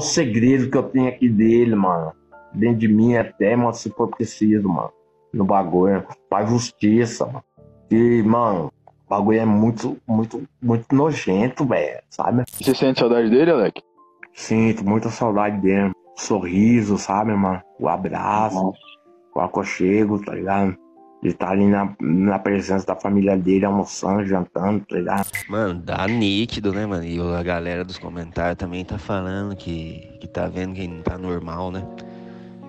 o segredo que eu tenho aqui dele, mano. Dentro de mim até, mano, se for preciso, mano. No bagulho. Faz justiça, mano. E, mano, o bagulho é muito nojento, velho, sabe? Você sente saudade dele, Alec? Sinto muita saudade dele. O sorriso, sabe, mano? O abraço, o aconchego, tá ligado? De estar ali na presença da família dele, almoçando, jantando, tá ligado? Mano, dá nítido, né, mano? E a galera dos comentários também tá falando que tá vendo que ele não tá normal, né?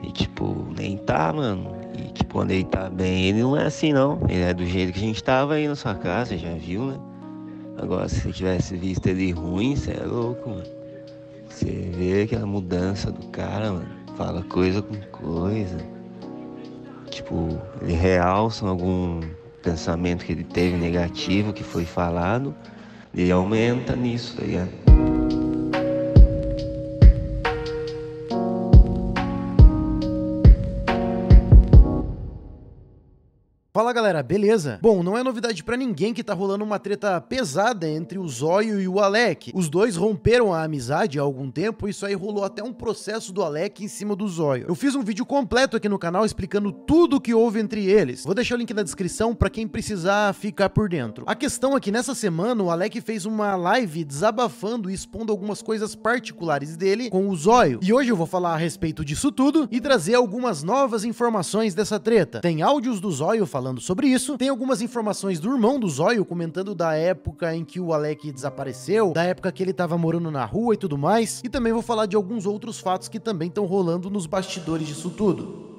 E tipo, nem tá, mano. E tipo, quando ele tá bem, ele não é assim, não. Ele é do jeito que a gente tava aí na sua casa, já viu, né? Agora, se você tivesse visto ele ruim, você é louco, mano. Você vê aquela mudança do cara, mano. Fala coisa com coisa. Tipo, ele realça algum pensamento que ele teve negativo, que foi falado. Ele aumenta nisso, tá ligado? Fala galera, beleza? Bom, não é novidade pra ninguém que tá rolando uma treta pesada entre o Zóio e o Alec. Os dois romperam a amizade há algum tempo e isso aí rolou até um processo do Alec em cima do Zóio. Eu fiz um vídeo completo aqui no canal explicando tudo o que houve entre eles. Vou deixar o link na descrição pra quem precisar ficar por dentro. A questão é que nessa semana o Alec fez uma live desabafando e expondo algumas coisas particulares dele com o Zóio. E hoje eu vou falar a respeito disso tudo e trazer algumas novas informações dessa treta. Tem áudios do Zóio falando sobre isso, tem algumas informações do irmão do Zóio comentando da época em que o Alec desapareceu, da época que ele tava morando na rua e tudo mais, e também vou falar de alguns outros fatos que também estão rolando nos bastidores disso tudo.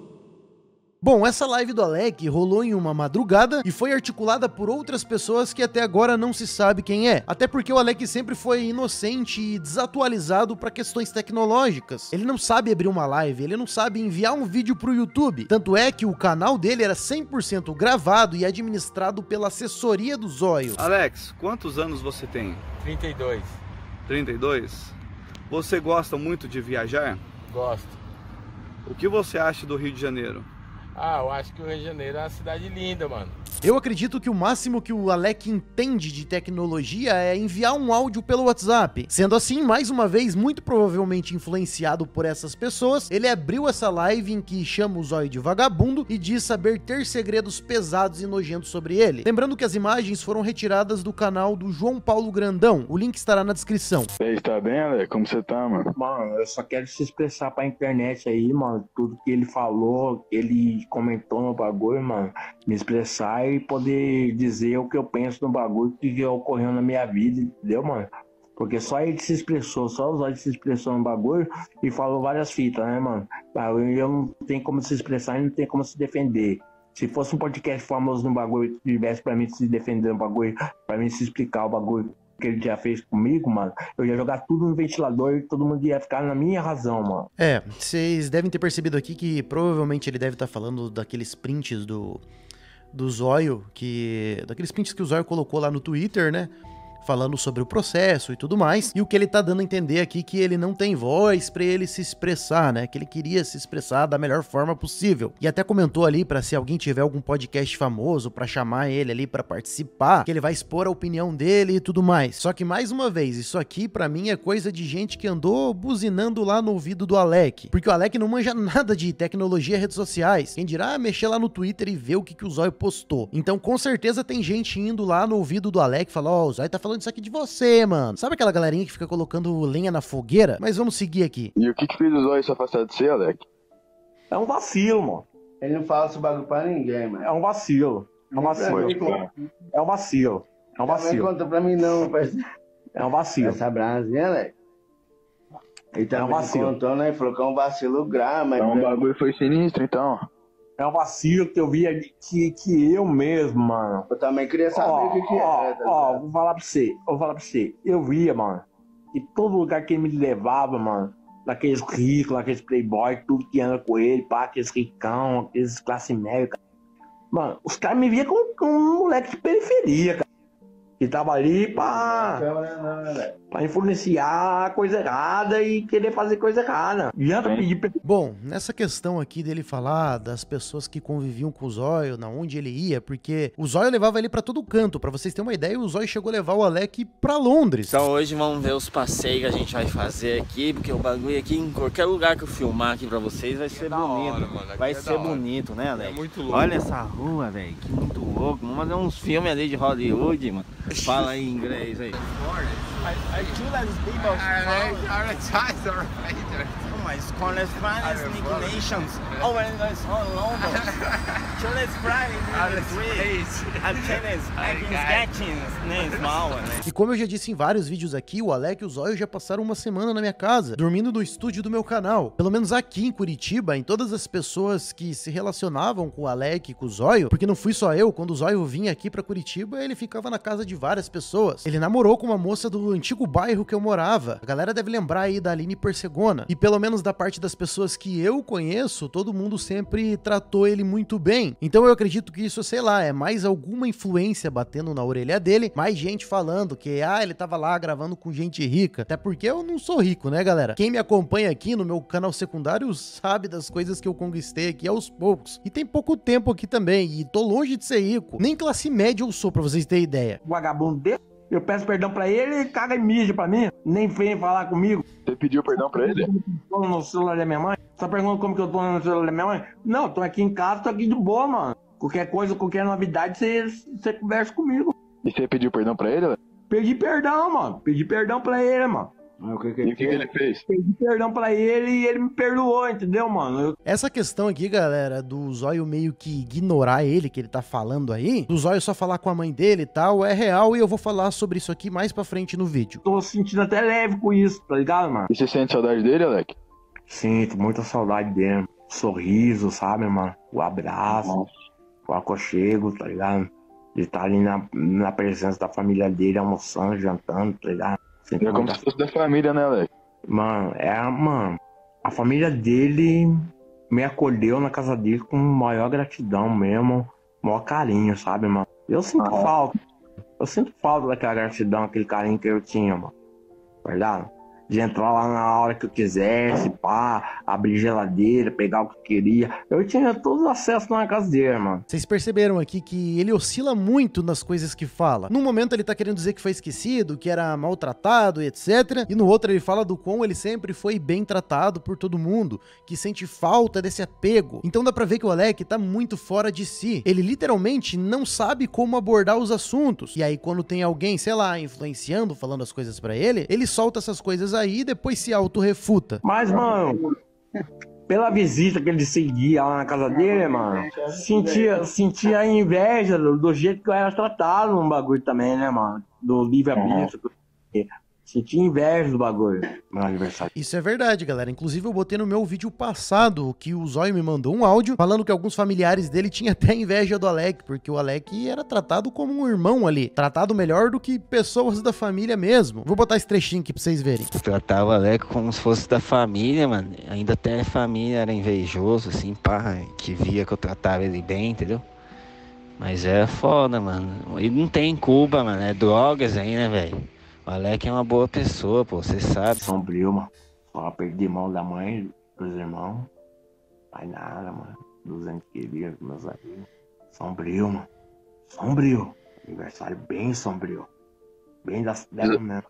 Bom, essa live do Alec rolou em uma madrugada e foi articulada por outras pessoas que até agora não se sabe quem é. Até porque o Alec sempre foi inocente e desatualizado para questões tecnológicas. Ele não sabe abrir uma live, ele não sabe enviar um vídeo pro YouTube. Tanto é que o canal dele era 100% gravado e administrado pela assessoria do Zóio. Alex, quantos anos você tem? 32. 32? Você gosta muito de viajar? Gosto. O que você acha do Rio de Janeiro? Ah, eu acho que o Rio de Janeiro é uma cidade linda, mano. Eu acredito que o máximo que o Alec entende de tecnologia é enviar um áudio pelo WhatsApp. Sendo assim, mais uma vez, muito provavelmente influenciado por essas pessoas, ele abriu essa live em que chama o Zóio de vagabundo e diz saber ter segredos pesados e nojentos sobre ele. Lembrando que as imagens foram retiradas do canal do João Paulo Grandão. O link estará na descrição. E aí, tá bem, Alec? Como você tá, mano? Mano, eu só quero se expressar pra internet aí, mano. Tudo que ele falou, que ele comentou no bagulho, mano. Me expressar e poder dizer o que eu penso no bagulho que ocorreu na minha vida, entendeu, mano? Porque só ele se expressou, só o Zóio se expressou no bagulho e falou várias fitas, né, mano? Eu não tenho como se expressar e não tenho como se defender. Se fosse um podcast famoso no bagulho que tivesse pra mim se defender no bagulho, pra mim se explicar o bagulho que ele já fez comigo, mano, eu ia jogar tudo no ventilador e todo mundo ia ficar na minha razão, mano. É, vocês devem ter percebido aqui que provavelmente ele deve estar falando daqueles prints do Zóio, daqueles prints que o Zóio colocou lá no Twitter, né? Falando sobre o processo e tudo mais, e o que ele tá dando a entender aqui é que ele não tem voz pra ele se expressar, né, que ele queria se expressar da melhor forma possível, e até comentou ali pra se alguém tiver algum podcast famoso pra chamar ele ali pra participar, que ele vai expor a opinião dele e tudo mais. Só que mais uma vez, isso aqui pra mim é coisa de gente que andou buzinando lá no ouvido do Alec, porque o Alec não manja nada de tecnologia e redes sociais, quem dirá mexer lá no Twitter e ver o que o Zóio postou. Então com certeza tem gente indo lá no ouvido do Alec e falar, ó, o Zóio tá falando isso aqui de você, mano. Sabe aquela galerinha que fica colocando lenha na fogueira? Mas vamos seguir aqui. E o que fez o Zóio se afastar de você, Alec? É um vacilo, mano. Ele não fala esse bagulho pra ninguém, mano. É um vacilo. É um vacilo. É um vacilo. É um vacilo. Não conta pra mim não, parceiro. É um vacilo. Essa brasinha, Alec. Ele também contou, né? Ele falou que é um vacilo grave, mas... Então o bagulho foi sinistro, então. É um vacilo que eu vi que eu mesmo, mano. Eu também queria saber o que é. Vou falar pra você. Eu via, mano, que todo lugar que ele me levava, mano, daqueles ricos, daqueles playboy, tudo que anda com ele, pá, aqueles ricão, aqueles classe média, cara. Mano, os caras me viam como um moleque de periferia, cara. que tava ali pra influenciar a coisa errada e querer fazer coisa errada. Adianta pedir perdão. Bom, nessa questão aqui dele falar das pessoas que conviviam com o Zóio, na onde ele ia, porque o Zóio levava ele pra todo canto. Pra vocês terem uma ideia, o Zóio chegou a levar o Alec pra Londres. Então hoje vamos ver os passeios que a gente vai fazer aqui, porque o bagulho aqui, em qualquer lugar que eu filmar aqui pra vocês, vai ser bonito. hora, mano. Vai ser bonito, né, Alec? É muito louco. Olha essa rua, velho, que muito louco. Vamos fazer uns filmes ali de Hollywood, mano. Fala aí em inglês aí. Mas Corners Fridays, Nick Nations, oh, and it's all London. Charles Friday, E como eu já disse em vários vídeos aqui, o Alec e o Zóio já passaram uma semana na minha casa, dormindo no estúdio do meu canal. Pelo menos aqui em Curitiba, em todas as pessoas que se relacionavam com o Alec e com o Zóio, porque não fui só eu, quando o Zóio vinha aqui pra Curitiba, ele ficava na casa de várias pessoas. Ele namorou com uma moça do antigo bairro que eu morava. A galera deve lembrar aí da Aline Persegona. E pelo menos da parte das pessoas que eu conheço, todo mundo sempre tratou ele muito bem. Então eu acredito que isso, sei lá, é mais alguma influência batendo na orelha dele, mais gente falando que, ele tava lá gravando com gente rica. Até porque eu não sou rico, né, galera? Quem me acompanha aqui no meu canal secundário sabe das coisas que eu conquistei aqui aos poucos. E tem pouco tempo aqui também, e tô longe de ser rico. Nem classe média eu sou, pra vocês terem ideia. Vagabundo dele, eu peço perdão pra ele, ele caga e mija pra mim. Nem vem falar comigo. Você pediu perdão pra ele? Tô no celular da minha mãe. Tá perguntando como que eu tô no celular da minha mãe? Não, tô aqui em casa, tô aqui de boa, mano. Qualquer coisa, qualquer novidade, você conversa comigo. E você pediu perdão pra ele, Alec? Pedi perdão, mano. Pedi perdão pra ele, mano. E o que ele fez? Pedi perdão pra ele e ele me perdoou, entendeu, mano? Essa questão aqui, galera, do Zóio meio que ignorar ele, que ele tá falando aí, do Zóio só falar com a mãe dele e tal, é real, e eu vou falar sobre isso aqui mais pra frente no vídeo. Tô sentindo até leve com isso, tá ligado, mano? E você sente saudade dele, Alec? Sinto muita saudade dele. Sorriso, sabe, mano? O abraço, o aconchego, tá ligado? Ele tá ali na presença da família dele, almoçando, jantando, tá ligado? É como se fosse da família, né, Alec? Mano, a família dele me acolheu na casa dele com maior gratidão mesmo, maior carinho, sabe, mano? Eu sinto falta. Eu sinto falta daquela gratidão, aquele carinho que eu tinha, mano. Verdade? De entrar lá na hora que eu quisesse, pá, abrir geladeira, pegar o que eu queria. Eu tinha todos os acessos na casa dele, mano. Vocês perceberam aqui que ele oscila muito nas coisas que fala. Num momento ele tá querendo dizer que foi esquecido, que era maltratado e etc. E no outro ele fala do quão ele sempre foi bem tratado por todo mundo, que sente falta desse apego. Então dá pra ver que o Alec tá muito fora de si. Ele literalmente não sabe como abordar os assuntos. E aí quando tem alguém, sei lá, influenciando, falando as coisas pra ele, ele solta essas coisas aí e depois se auto-refuta. Mas, mano, pela visita que ele seguia lá na casa dele, mano, sentia a inveja do jeito que eu era tratado no bagulho também, né, mano? Do livre-arbítrio. Senti inveja do bagulho, meu aniversário. Isso é verdade, galera. Inclusive eu botei no meu vídeo passado que o Zóio me mandou um áudio falando que alguns familiares dele tinham até inveja do Alec, porque o Alec era tratado como um irmão ali, tratado melhor do que pessoas da família mesmo. Vou botar esse trechinho aqui pra vocês verem. Eu tratava o Alec como se fosse da família, mano. Ainda até a família era invejoso, assim, pá, que via que eu tratava ele bem, entendeu? Mas é foda, mano. Ele não tem culpa, mano. É drogas aí, né, velho? O Alec é uma boa pessoa, pô, você sabe. Sombrio, mano. Só perdi mão da mãe, dos irmãos. Pai nada, mano. Dos entes queridos, meus amigos. Sombrio, mano. Sombrio. Aniversário bem sombrio. Bem dela mesmo.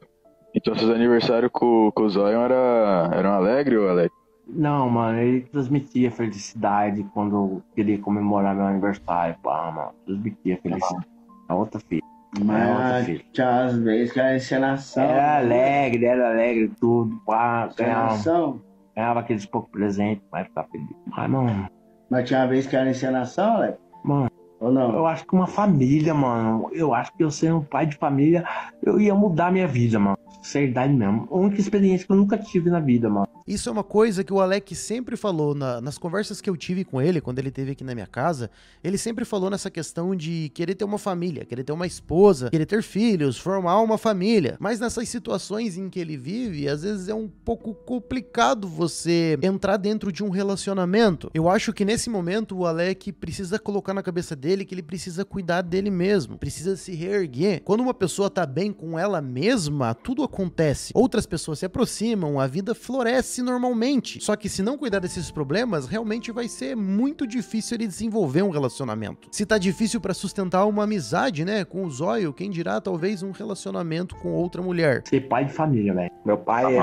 Então seus aniversários com o Zóio eram alegres, ou Alec? Não, mano, ele transmitia felicidade quando eu queria comemorar meu aniversário, pá, mano. Transmitia felicidade. A outra filha. Mas tinha às vezes que era encenação. Era alegre, tudo, pá. Ganhava aqueles poucos presentes, mas ficar feliz. Ai, mano. Mas tinha uma vez que era encenação, Alec? Mano, ou não? Eu acho que uma família, mano. Eu acho que eu sendo um pai de família, eu ia mudar minha vida, mano. Sinceridade mesmo. A única experiência que eu nunca tive na vida, mano. Isso é uma coisa que o Alec sempre falou nas conversas que eu tive com ele, quando ele esteve aqui na minha casa. Ele sempre falou nessa questão de querer ter uma família, querer ter uma esposa, querer ter filhos, formar uma família. Mas nessas situações em que ele vive, às vezes é um pouco complicado você entrar dentro de um relacionamento. Eu acho que nesse momento o Alec precisa colocar na cabeça dele que ele precisa cuidar dele mesmo, precisa se reerguer. Quando uma pessoa tá bem com ela mesma, tudo acontece. Outras pessoas se aproximam, a vida floresce normalmente. Só que se não cuidar desses problemas, realmente vai ser muito difícil ele desenvolver um relacionamento. Se tá difícil pra sustentar uma amizade, né, com o Zóio, quem dirá talvez um relacionamento com outra mulher. Ser pai de família, velho. Meu pai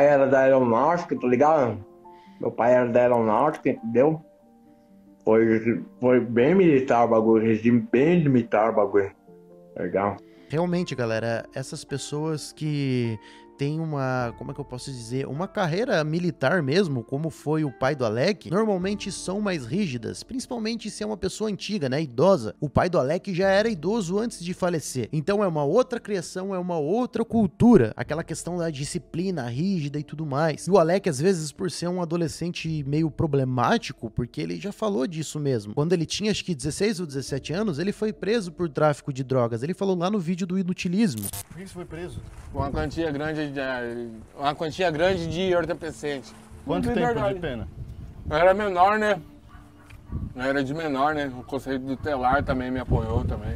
era da aeronáutica, tá ligado? Meu pai era da aeronáutica, entendeu? Foi bem militar o bagulho, regime bem militar o bagulho. Legal. Realmente, galera, essas pessoas que têm uma, como é que eu posso dizer, uma carreira militar mesmo, como foi o pai do Alec, normalmente são mais rígidas, principalmente se é uma pessoa antiga, né, idosa. O pai do Alec já era idoso antes de falecer, então é uma outra criação, é uma outra cultura, aquela questão da disciplina rígida e tudo mais. E o Alec, às vezes, por ser um adolescente meio problemático, porque ele já falou disso mesmo, quando ele tinha acho que 16 ou 17 anos, ele foi preso por tráfico de drogas. Ele falou lá no vídeo do Inutilismo. Por que você foi preso? Uma quantia grande de entorpecente. Quanto tempo de pena? Eu era menor, né? Eu era de menor, né? O Conselho Tutelar também me apoiou também.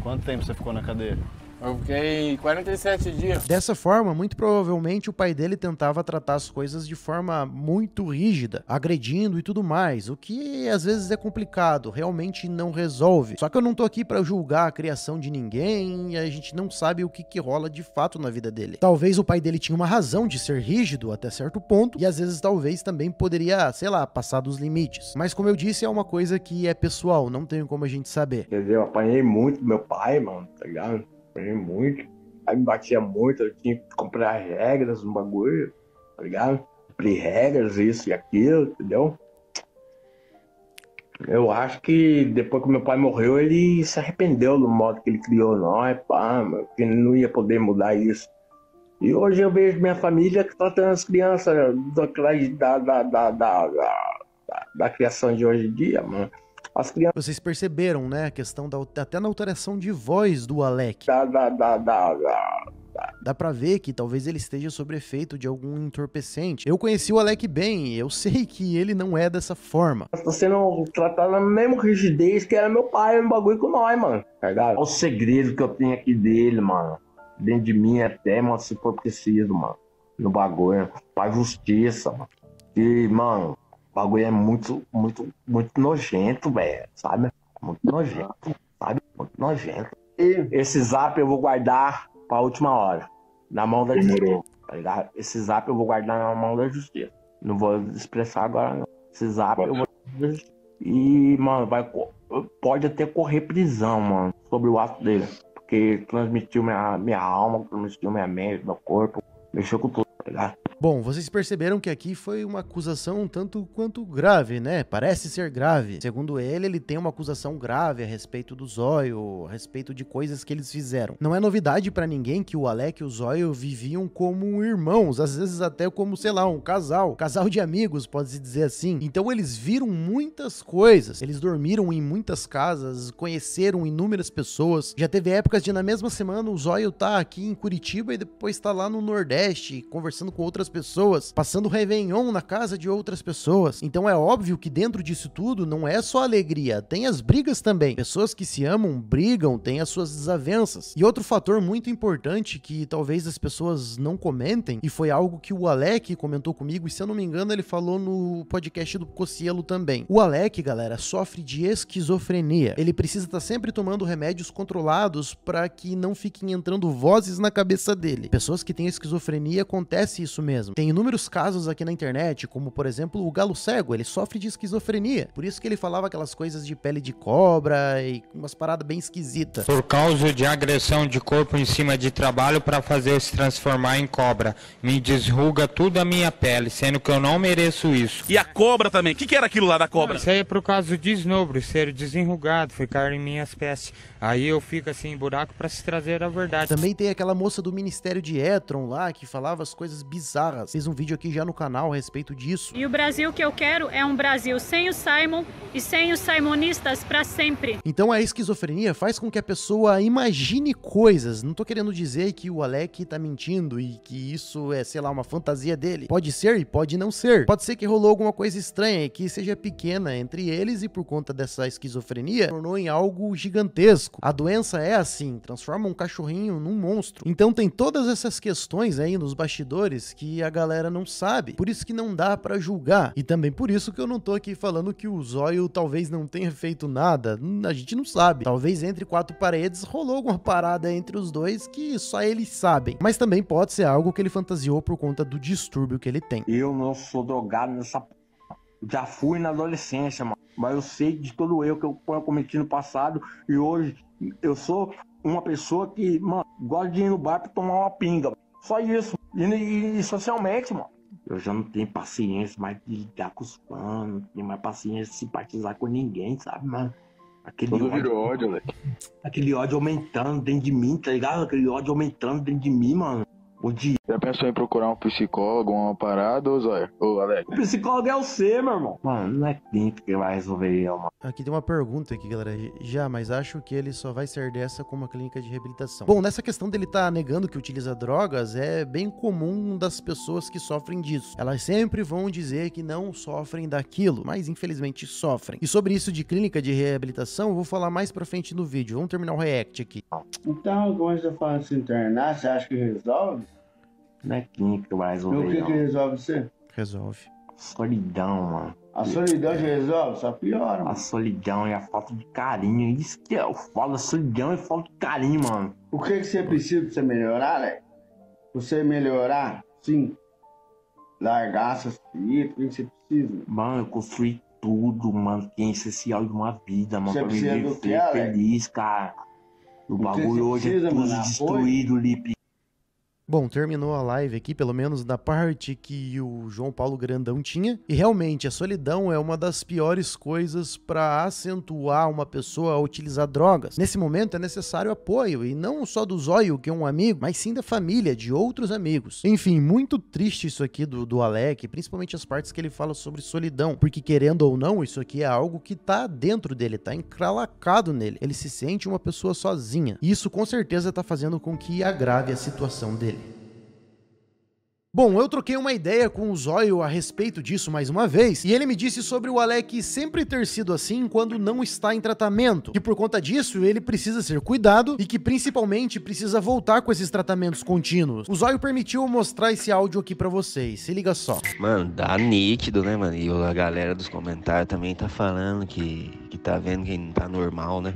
Quanto tempo você ficou na cadeia? Eu fiquei 47 dias. Dessa forma, muito provavelmente o pai dele tentava tratar as coisas de forma muito rígida, agredindo e tudo mais, o que às vezes é complicado, realmente não resolve. Só que eu não tô aqui pra julgar a criação de ninguém, e a gente não sabe o que rola de fato na vida dele. Talvez o pai dele tinha uma razão de ser rígido até certo ponto, e às vezes talvez também poderia, sei lá, passar dos limites. Mas como eu disse, é uma coisa que é pessoal, não tem como a gente saber. Quer dizer, eu apanhei muito do meu pai, mano, tá ligado? Apanhei muito. Aí me batia muito, eu tinha que comprar regras no bagulho, tá ligado? Comprei regras, isso e aquilo, entendeu? Eu acho que depois que meu pai morreu, ele se arrependeu do modo que ele criou nós, pá, porque ele não ia poder mudar isso. E hoje eu vejo minha família que tratando as crianças da criação de hoje em dia, mano. As crianças... Vocês perceberam, né, a questão até na alteração de voz do Alec. Dá pra ver que talvez ele esteja sob efeito de algum entorpecente. Eu conheci o Alec bem, eu sei que ele não é dessa forma. Tá sendo tratado na mesma rigidez que era meu pai no bagulho com nós, mano. Tá ligado? Olha o segredo que eu tenho aqui dele, mano. Dentro de mim até, mano, se for preciso, mano. No bagulho. Faz justiça, mano. E, mano... O bagulho é muito nojento, velho, sabe? Muito nojento, sabe? Muito nojento. E esse zap eu vou guardar pra última hora, na mão da justiça, tá ligado? Esse zap eu vou guardar na mão da justiça. Não vou expressar agora, não. Esse zap eu vou... E, mano, pode até correr prisão, mano, sobre o ato dele. Porque transmitiu minha alma, transmitiu minha mente, meu corpo, mexeu com tudo, tá ligado? Bom, vocês perceberam que aqui foi uma acusação um tanto quanto grave, né? Parece ser grave. Segundo ele tem uma acusação grave a respeito do Zóio, a respeito de coisas que eles fizeram. Não é novidade pra ninguém que o Alec e o Zóio viviam como irmãos, às vezes até como, sei lá, um casal de amigos, pode-se dizer assim. Então eles viram muitas coisas, eles dormiram em muitas casas, conheceram inúmeras pessoas. Já teve épocas de na mesma semana o Zóio tá aqui em Curitiba e depois tá lá no Nordeste, conversando com outras pessoas, passando Réveillon na casa de outras pessoas. Então é óbvio que dentro disso tudo não é só alegria, tem as brigas também. Pessoas que se amam brigam, têm as suas desavenças. E outro fator muito importante que talvez as pessoas não comentem, e foi algo que o Alec comentou comigo, e se eu não me engano ele falou no podcast do Cocielo também. O Alec, galera, sofre de esquizofrenia. Ele precisa estar sempre tomando remédios controlados para que não fiquem entrando vozes na cabeça dele. Pessoas que têm esquizofrenia, acontece isso mesmo. mesmo. Tem inúmeros casos aqui na internet, como por exemplo o Galo Cego, ele sofre de esquizofrenia. Por isso que ele falava aquelas coisas de pele de cobra e umas paradas bem esquisitas. Por causa de agressão de corpo em cima de trabalho para fazer se transformar em cobra. Me desruga tudo a minha pele, sendo que eu não mereço isso. E a cobra também. O que era aquilo lá da cobra? Isso aí é por causa de desnobro, ser desenrugado, ficar em minhas peças. Aí eu fico assim em buraco para se trazer a verdade. Também tem aquela moça do Ministério de Etron lá, que falava as coisas bizarras. Fiz um vídeo aqui já no canal a respeito disso. E o Brasil que eu quero é um Brasil sem o Simon e sem os simonistas para sempre. Então a esquizofrenia faz com que a pessoa imagine coisas. Não tô querendo dizer que o Alec tá mentindo e que isso é, sei lá, uma fantasia dele. Pode ser e pode não ser. Pode ser que rolou alguma coisa estranha e que seja pequena entre eles e por conta dessa esquizofrenia tornou em algo gigantesco. A doença é assim, transforma um cachorrinho num monstro. Então tem todas essas questões aí nos bastidores que a galera não sabe. Por isso que não dá pra julgar. E também por isso que eu não tô aqui falando que o Zóio talvez não tenha feito nada. A gente não sabe. Talvez entre quatro paredes rolou alguma parada entre os dois que só eles sabem. Mas também pode ser algo que ele fantasiou por conta do distúrbio que ele tem. Eu não sou drogado nessa... Já fui na adolescência, mano. Mas eu sei de todo erro que eu cometi no passado. E hoje eu sou uma pessoa que, mano, gosta de ir no bar pra tomar uma pinga. Só isso. E socialmente, mano, eu já não tenho paciência mais de lidar com os fãs. Não tenho mais paciência de simpatizar com ninguém, sabe, mano? Tudo virou ódio, Alec. Aquele ódio aumentando dentro de mim, tá ligado? Aquele ódio aumentando dentro de mim, mano. Já pensou em procurar um psicólogo, uma parada, ou Zóia? Ô, Alec? O psicólogo é o C, meu irmão. Mano, não é clínica que vai resolver eu, mano. Aqui tem uma pergunta aqui, galera. Já, mas acho que ele só vai sair dessa com uma clínica de reabilitação. Bom, nessa questão dele tá negando que utiliza drogas, é bem comum das pessoas que sofrem disso. Elas sempre vão dizer que não sofrem daquilo, mas infelizmente sofrem. E sobre isso de clínica de reabilitação, eu vou falar mais pra frente no vídeo. Vamos terminar o react aqui. Então, como você fala de se internar, você acha que resolve? Não é clínica que vai resolver, o que resolve você? Resolve. Solidão, mano. A solidão já resolve? Só piora, mano. A solidão e a falta de carinho. Isso que eu falo, a solidão e falta de carinho, mano. O que você precisa pra você melhorar, Alec? Você melhorar, sim. Largar essas fitas, o que você precisa? Mano, eu construí tudo, mano, que é essencial de uma vida, mano. Você pra precisa viver do que, Alec? feliz, cara. O bagulho hoje precisa, é tudo mano, destruído, Lipe. Bom, terminou a live aqui, pelo menos da parte que o João Paulo Grandão tinha. E realmente, a solidão é uma das piores coisas para acentuar uma pessoa a utilizar drogas. Nesse momento é necessário apoio, e não só do Zóio, que é um amigo, mas sim da família, de outros amigos. Enfim, muito triste isso aqui do Alec, principalmente as partes que ele fala sobre solidão, porque querendo ou não, isso aqui é algo que tá dentro dele, tá encralacado nele. Ele se sente uma pessoa sozinha. E isso com certeza tá fazendo com que agrave a situação dele. Bom, eu troquei uma ideia com o Zóio a respeito disso mais uma vez, e ele me disse sobre o Alec sempre ter sido assim quando não está em tratamento, que por conta disso ele precisa ser cuidado e que principalmente precisa voltar com esses tratamentos contínuos. O Zóio permitiu mostrar esse áudio aqui pra vocês, se liga só. Mano, dá nítido, né, mano? E a galera dos comentários também tá falando que tá vendo que não tá normal, né?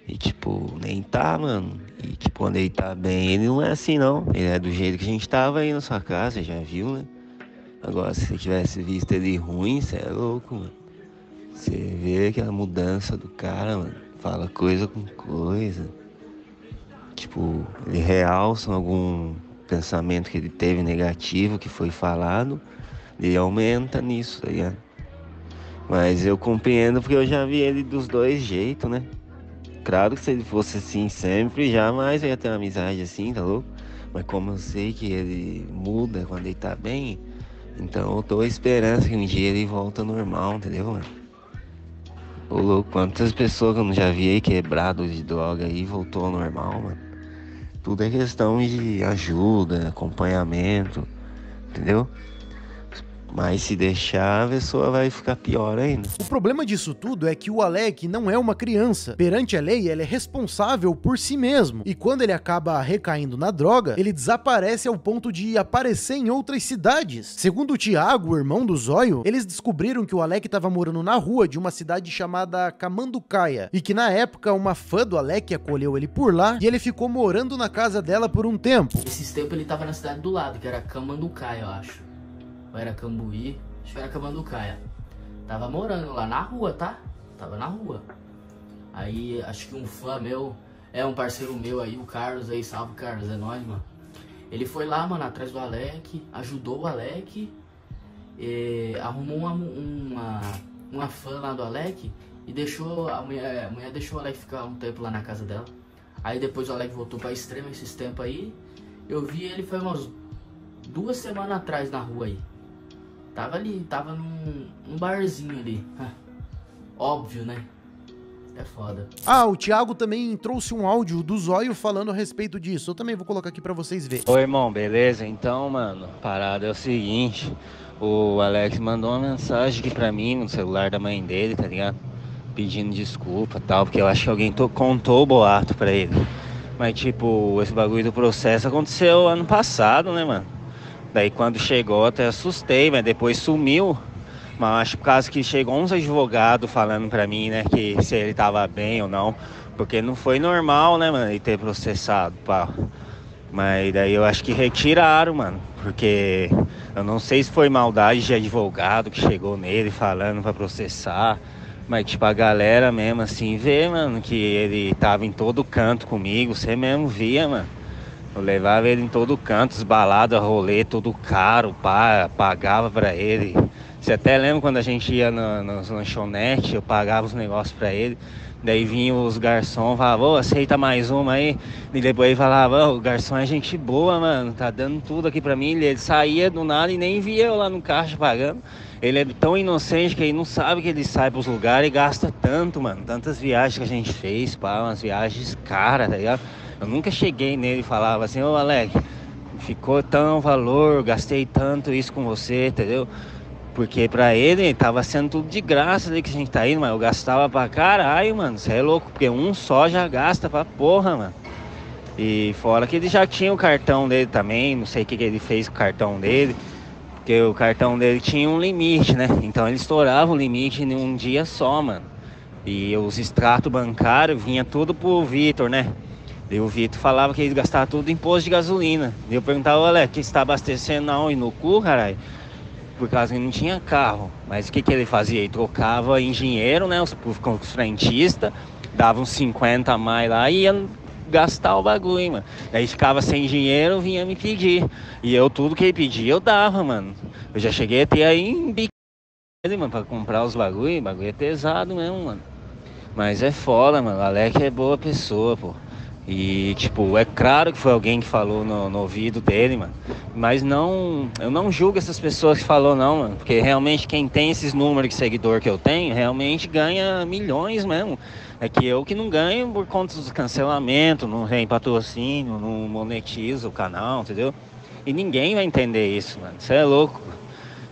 E tipo, nem tá, mano. E tipo, quando ele tá bem, ele não é assim não. Ele é do jeito que a gente tava aí na sua casa, já viu, né? Agora, se você tivesse visto ele ruim, você é louco, mano. Você vê aquela mudança do cara, mano. Fala coisa com coisa. Tipo, ele realça algum pensamento que ele teve negativo, que foi falado. Ele aumenta nisso, tá ligado? Mas eu compreendo porque eu já vi ele dos dois jeitos, né? Claro que se ele fosse assim sempre, jamais eu ia ter uma amizade assim, tá louco? Mas como eu sei que ele muda quando ele tá bem, então eu tô esperando que um dia ele volta ao normal, entendeu, mano? Ô louco, quantas pessoas que eu não já vi aí quebrado de droga aí voltou ao normal, mano? Tudo é questão de ajuda, acompanhamento, entendeu? Mas se deixar, a pessoa vai ficar pior ainda. O problema disso tudo é que o Alec não é uma criança. Perante a lei, ele é responsável por si mesmo. E quando ele acaba recaindo na droga, ele desaparece ao ponto de aparecer em outras cidades. Segundo o Thiago, o irmão do Zóio, eles descobriram que o Alec estava morando na rua de uma cidade chamada Camanducaia. E que na época, uma fã do Alec acolheu ele por lá e ele ficou morando na casa dela por um tempo. Esses tempos ele tava na cidade do lado, que era Camanducaia, eu acho. Ou era Cambuí, acho que era Camanducaia. Tava morando lá na rua, tá? Tava na rua. Aí, acho que um fã meu, um parceiro meu aí, o Carlos aí, salve Carlos, é nóis, mano. Ele foi lá, mano, atrás do Alec, ajudou o Alec, arrumou uma fã lá do Alec e deixou, a mulher deixou o Alec ficar um tempo lá na casa dela. Aí depois o Alec voltou pra Extrema esses tempos aí. Eu vi ele foi umas 2 semanas atrás na rua aí. Tava ali, tava num barzinho ali. Óbvio, né? É foda. Ah, o Thiago também trouxe um áudio do Zóio falando a respeito disso. Eu também vou colocar aqui pra vocês verem. Oi, irmão, beleza? Então, mano, a parada é o seguinte. O Alex mandou uma mensagem aqui pra mim no celular da mãe dele, tá ligado? Pedindo desculpa e tal, porque eu acho que alguém contou o boato pra ele. Mas, tipo, esse bagulho do processo aconteceu ano passado, né, mano? Daí quando chegou até assustei, mas depois sumiu. Mas acho por causa que chegou uns advogados falando pra mim, né, que se ele tava bem ou não. Porque não foi normal, né, mano, ele ter processado, pá. Mas daí eu acho que retiraram, mano. Porque eu não sei se foi maldade de advogado que chegou nele falando pra processar. Mas tipo, a galera mesmo assim vê, mano, que ele tava em todo canto comigo. Você mesmo via, mano. Eu levava ele em todo canto, as baladas, rolê, tudo caro, pá, pagava pra ele. Você até lembra quando a gente ia nas lanchonetes, eu pagava os negócios pra ele. Daí vinham os garçons, falavam, ô, aceita mais uma aí. E depois ele falava, o garçom é gente boa, mano, tá dando tudo aqui pra mim. Ele saía do nada e nem via eu lá no caixa pagando. Ele é tão inocente que ele não sabe que ele sai pros lugares e gasta tanto, mano. Tantas viagens que a gente fez, pá, umas viagens caras, tá ligado? Eu nunca cheguei nele e falava assim, ô Alec, ficou tão valor, gastei tanto isso com você, entendeu? Porque pra ele tava sendo tudo de graça ali que a gente tá indo, mas eu gastava pra caralho, mano. Você é louco, porque um só já gasta pra porra, mano. E fora que ele já tinha o cartão dele também, não sei o que ele fez com o cartão dele. Porque o cartão dele tinha um limite, né? Então ele estourava o limite em um dia só, mano. E os extratos bancários vinha tudo pro Vitor, né? E o Vitor falava que ele gastava tudo em posto de gasolina. E eu perguntava, Alec, que você tá abastecendo aonde? No cu, caralho? Por causa que não tinha carro. Mas o que ele fazia? Ele trocava em dinheiro, né? Com os frentistas, dava uns 50 a mais lá e ia gastar o bagulho, mano. Daí ficava sem dinheiro, vinha me pedir. E eu, tudo que ele pedia, eu dava, mano. Eu já cheguei a ter aí em bico, mano, pra comprar os bagulho. O bagulho é pesado mesmo, mano. Mas é foda, mano. O Alec é boa pessoa, pô. E, tipo, é claro que foi alguém que falou no ouvido dele, mano. Mas não, eu não julgo essas pessoas que falou não, mano. Porque realmente quem tem esses números de seguidor que eu tenho, realmente ganha milhões mesmo. É que eu que não ganho por conta dos cancelamentos, não tem patrocínio, não monetizo o canal, entendeu? E ninguém vai entender isso, mano. Você é louco.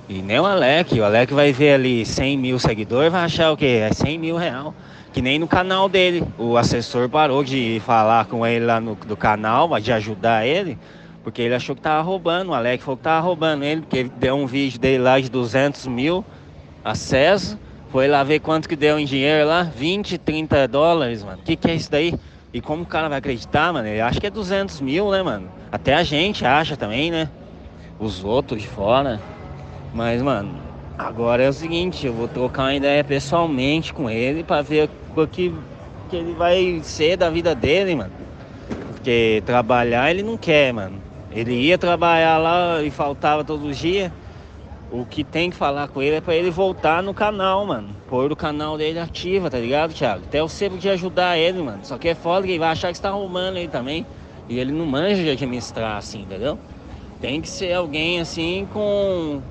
E nem o Alec vai ver ali 100 mil seguidores e vai achar o quê? É 100 mil real. Que nem no canal dele. O assessor parou de falar com ele lá do canal, de ajudar ele, porque ele achou que tava roubando. O Alec falou que tava roubando ele, porque ele deu um vídeo dele lá de 200 mil acesso. Foi lá ver quanto que deu em dinheiro lá, 20, 30 dólares, mano. Que é isso daí? E como o cara vai acreditar, mano? Ele acha que é 200 mil, né, mano? Até a gente acha também, né? Os outros de fora. Mas, mano, agora é o seguinte, eu vou trocar uma ideia pessoalmente com ele pra ver o que ele vai ser da vida dele, mano. Porque trabalhar ele não quer, mano. Ele ia trabalhar lá e faltava todos os dias. O que tem que falar com ele é pra ele voltar no canal, mano. Pôr o canal dele ativa, tá ligado, Thiago? Até você podia ajudar ele, mano. Só que é foda que ele vai achar que você tá arrumando ele também. E ele não manja de administrar assim, entendeu? Tem que ser alguém assim com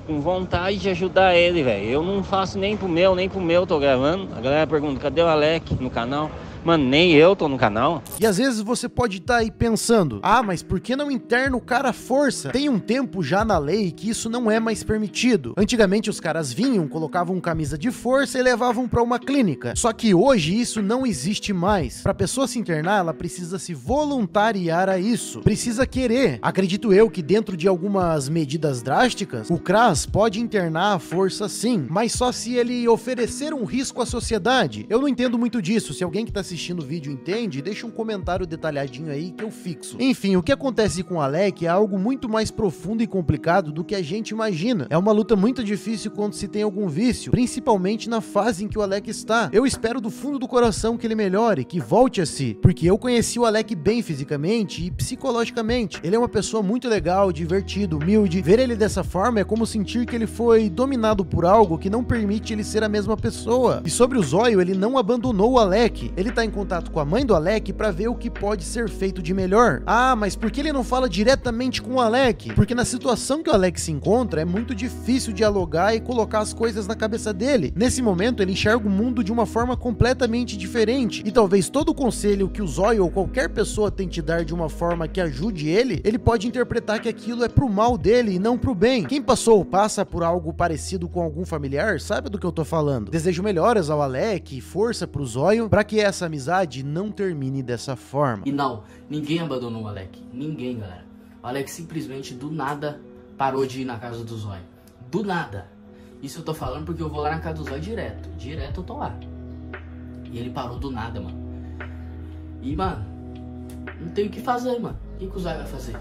vontade de ajudar ele, velho. Eu não faço nem pro meu tô gravando. A galera pergunta, cadê o Alec no canal? Mano, nem eu tô no canal. E às vezes você pode estar aí pensando, ah, mas por que não interna o cara à força? Tem um tempo já na lei que isso não é mais permitido. Antigamente os caras vinham, colocavam camisa de força e levavam pra uma clínica. Só que hoje isso não existe mais. Pra pessoa se internar, ela precisa se voluntariar a isso. Precisa querer. Acredito eu que dentro de algumas medidas drásticas, o CRAS pode internar à força sim, mas só se ele oferecer um risco à sociedade. Eu não entendo muito disso. Se alguém que tá assistindo o vídeo entende, deixa um comentário detalhadinho aí que eu fixo. Enfim, o que acontece com o Alec é algo muito mais profundo e complicado do que a gente imagina. É uma luta muito difícil quando se tem algum vício, principalmente na fase em que o Alec está. Eu espero do fundo do coração que ele melhore, que volte a si, porque eu conheci o Alec bem fisicamente e psicologicamente. Ele é uma pessoa muito legal, divertido, humilde. Ver ele dessa forma é como sentir que ele foi dominado por algo que não permite ele ser a mesma pessoa. E sobre o Zóio, ele não abandonou o Alec. Ele tá em contato com a mãe do Alec pra ver o que pode ser feito de melhor. Ah, mas por que ele não fala diretamente com o Alec? Porque na situação que o Alec se encontra, é muito difícil dialogar e colocar as coisas na cabeça dele. Nesse momento, ele enxerga o mundo de uma forma completamente diferente. E talvez todo o conselho que o Zóio ou qualquer pessoa tente dar de uma forma que ajude ele pode interpretar que aquilo é pro mal dele e não pro bem. Quem passou ou passa por algo parecido com algum familiar sabe do que eu tô falando. Desejo melhoras ao Alec e força pro Zóio pra que essa amizade não termine dessa forma. E não, ninguém abandonou o Alec. Ninguém, galera. O Alec simplesmente do nada parou de ir na casa do Zóio. Do nada. Isso eu tô falando porque eu vou lá na casa do Zóio direto. Direto eu tô lá. E ele parou do nada, mano. E, mano, não tem o que fazer, mano. O que o Zóio vai fazer?